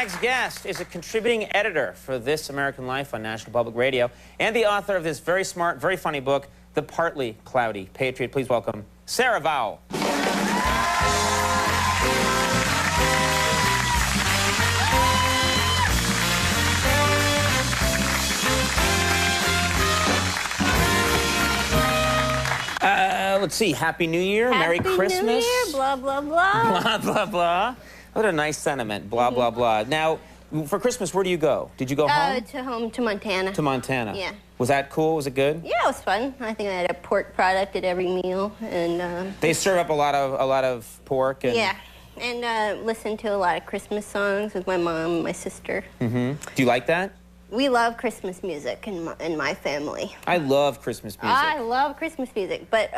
next guest is a contributing editor for This American Life on National Public Radio and the author of this very smart, very funny book, The Partly Cloudy Patriot. Please welcome Sarah Vowell. Let's see. Happy New Year. Merry Christmas. Happy New Year. Blah, blah, blah. Blah, blah, blah. What a nice sentiment. Blah, blah, blah. Now, for Christmas, where do you go? Did you go home? To Montana. To Montana. Yeah. Was that cool? Was it good? Yeah, it was fun. I think I had a pork product at every meal, and they serve up a lot of pork. And... yeah, and listen to a lot of Christmas songs with my mom and my sister. Mm-hmm. Do you like that? We love Christmas music in my family. I love Christmas music. I love Christmas music, but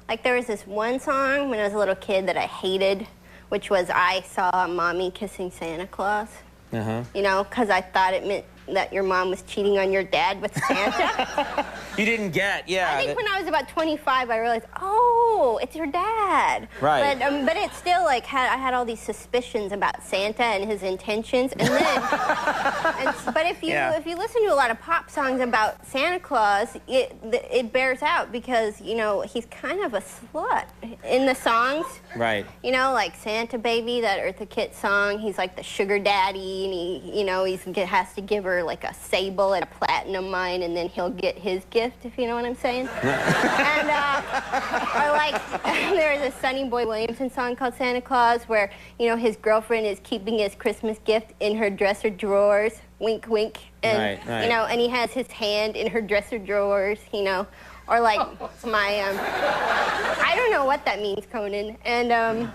like there was this one song when I was a little kid that I hated, which was I Saw Mommy Kissing Santa Claus. You know, because I thought it meant that your mom was cheating on your dad with Santa. You didn't get, yeah. I think when I was about 25, I realized, oh, it's your dad. Right. But it still, like, I had all these suspicions about Santa and his intentions. And then, but if you listen to a lot of pop songs about Santa Claus, it bears out because, you know, he's kind of a slut in the songs. Right. You know, like Santa Baby, that Eartha Kitt song, he's like the sugar daddy, and he, you know, he has to give her like a sable and a platinum mine, and then he'll get his gift, if you know what I'm saying. And or like there's a Sonny Boy Williamson song called Santa Claus, where, you know, his girlfriend is keeping his Christmas gift in her dresser drawers, wink wink, and you know, and he has his hand in her dresser drawers, you know. Or like my I don't know what that means, Conan. And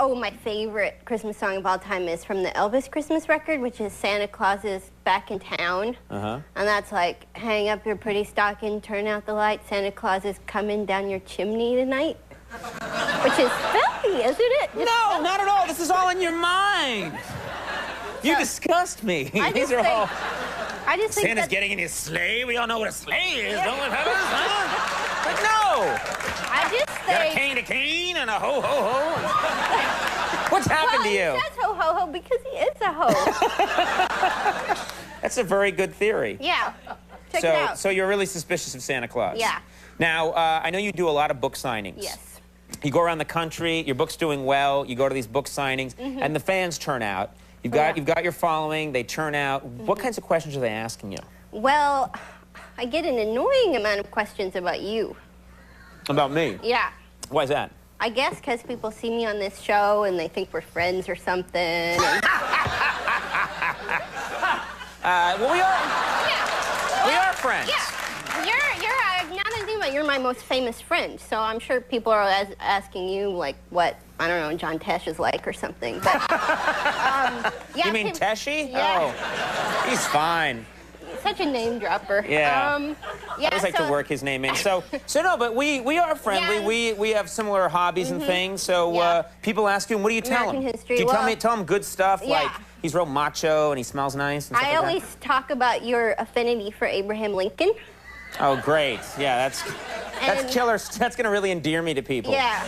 oh, my favorite Christmas song of all time is from the Elvis Christmas record, which is Santa Claus is Back in Town. And that's like, hang up your pretty stocking, turn out the light, Santa Claus is coming down your chimney tonight. Which is filthy, isn't it? No, not at all. This is all in your mind. You disgust me. These are all... I just think Santa's getting in his sleigh. We all know what a sleigh is, don't we, fellas? Huh? But no. I just think... Got a cane and a ho-ho-ho. What's happened to you? Well, he says ho-ho-ho because he is a ho. That's a very good theory. Yeah. Check it out. So you're really suspicious of Santa Claus? Yeah. Now, I know you do a lot of book signings. Yes. You go around the country, your book's doing well, you go to these book signings, and the fans turn out. You've got your following, they turn out. What kinds of questions are they asking you? Well, I get an annoying amount of questions about you. About me? Yeah. Why is that? I guess because people see me on this show and they think we're friends or something. And... well, we are. Yeah. We are friends. Yeah. Now that I think about it, you're my most famous friend, so I'm sure people are asking you, like, what, I don't know, John Tesh is like or something. But, yeah, you mean Teshy? Yeah. Oh, he's fine. Such a name dropper. Yeah. Yeah. I just like to work his name in. So no, but we are friendly. Yeah. We have similar hobbies and things. So people ask you, what do you tell American them? history. Do you tell them good stuff, like he's real macho and he smells nice and stuff I like always talk about your affinity for Abraham Lincoln. Oh, great. Yeah, that's killer. That's going to really endear me to people. Yeah.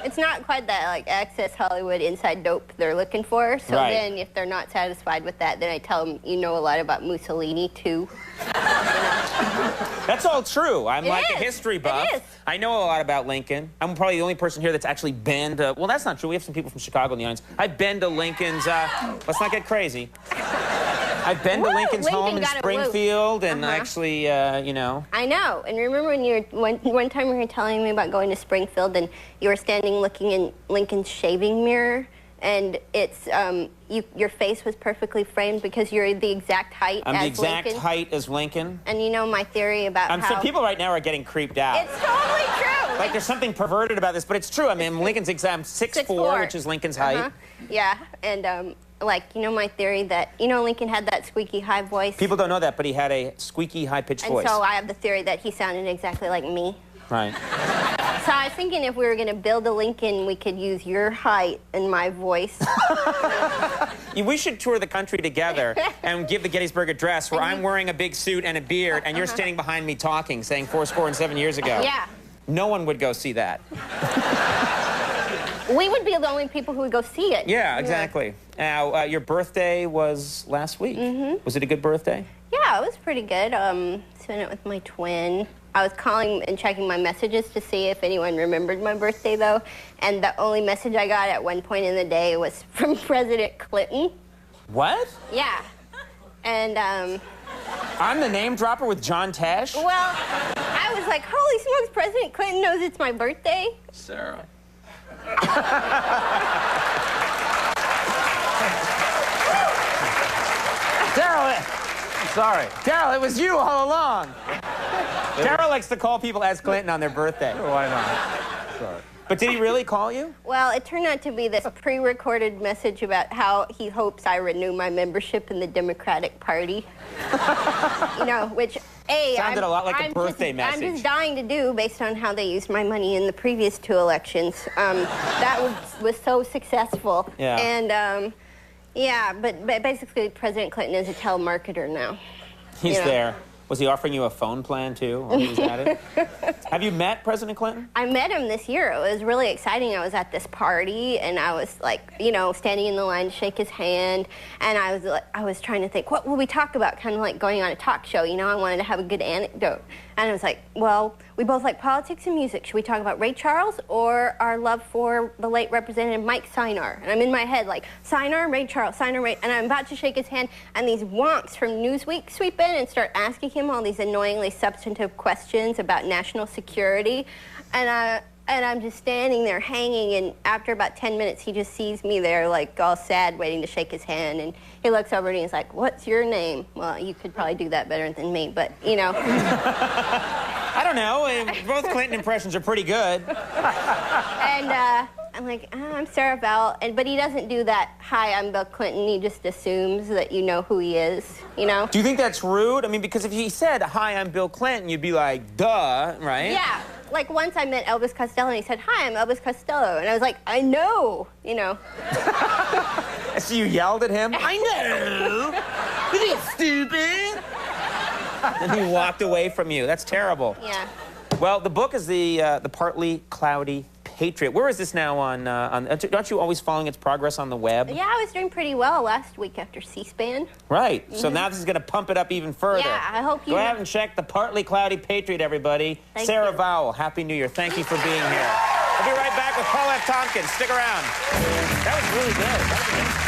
It's not quite that, like, Access Hollywood inside dope they're looking for. So then if they're not satisfied with that, then I tell them you know a lot about Mussolini, too. That's all true. I'm like a history buff. It is. I know a lot about Lincoln. I'm probably the only person here that's actually been to... Well, that's not true. We have some people from Chicago in the audience. I've been to Lincoln's... let's not get crazy. I've been to Lincoln's home in Springfield, and actually, you know. I know. And remember when you were, one time you were telling me about going to Springfield, and you were standing looking in Lincoln's shaving mirror, and it's, your face was perfectly framed because you're the exact height as Lincoln. I'm the exact height as Lincoln. And you know my theory about how... So people right now are getting creeped out. It's totally true. Like, there's something perverted about this, but it's true. I mean, Lincoln's exact 6'4", which is Lincoln's height. Yeah, and, like, you know my theory that, you know, Lincoln had that squeaky high voice? People don't know that, but he had a squeaky high-pitched voice. And so I have the theory that he sounded exactly like me. Right. So I was thinking if we were going to build a Lincoln, we could use your height and my voice. We should tour the country together and give the Gettysburg Address where I'm wearing a big suit and a beard and you're standing behind me talking, saying 407 years ago. Yeah. No one would go see that. We would be the only people who would go see it. Yeah, exactly. Now, your birthday was last week. Was it a good birthday? Yeah, it was pretty good. Spent it with my twin. I was calling and checking my messages to see if anyone remembered my birthday, though, and the only message I got at one point in the day was from President Clinton. What? Yeah. And, I'm the name dropper with John Tesh? well, I was like, holy smokes, President Clinton knows it's my birthday? Sarah. Daryl, sorry. Daryl, it was you all along. Daryl likes to call people as Clinton on their birthday. Why not? Sorry. But did he really call you? Well, it turned out to be this pre-recorded message about how he hopes I renew my membership in the Democratic Party. You know, which, sounded a lot like a birthday message. I'm just dying to do based on how they used my money in the previous 2 elections. That was so successul. Yeah. And, yeah, but basically President Clinton is a telemarketer now. He's you know? there. Was he offering you a phone plan, too, while he was at it? Have you met President Clinton? I met him this year. It was really exciting. I was at this party, and I was, like, you know, standing in the line to shake his hand, and I was trying to think, what will we talk about? Kind of like going on a talk show, you know? I wanted to have a good anecdote. And I was like, well, we both like politics and music. Should we talk about Ray Charles or our love for the late Representative Mike Sinar? And I'm in my head like, Sinar, Ray Charles, Sinar, Ray... And I'm about to shake his hand, and these wonks from Newsweek sweep in and start asking him all these annoyingly substantive questions about national security. And I'm just standing there hanging, and after about 10 minutes, he just sees me there, like, all sad, waiting to shake his hand, and he looks over and he's like, what's your name? Well, you could probably do that better than me, but, you know. I don't know. Both Clinton impressions are pretty good. And I'm like, oh, I'm Sarah Vowell, but he doesn't do that, hi, I'm Bill Clinton. He just assumes that you know who he is, you know? Do you think that's rude? I mean, because if he said, hi, I'm Bill Clinton, you'd be like, duh, right? Yeah. Like, once I met Elvis Costello, and he said, hi, I'm Elvis Costello. And I was like, I know, you know. So you yelled at him? I know! Are you stupid? And he walked away from you. That's terrible. Yeah. Well, the book is the Partly Cloudy Patriot. Where is this now on aren't you always following its progress on the web? Yeah, I was doing pretty well last week after C-SPAN. Right. So now this is going to pump it up even further. Yeah, I hope you... Go out and check the Partly Cloudy Patriot, everybody. Thank Sarah you. Vowell, Happy New Year. Thank you for being here. We'll be right back with Paul F. Tompkins. Stick around. That was really good. That was amazing.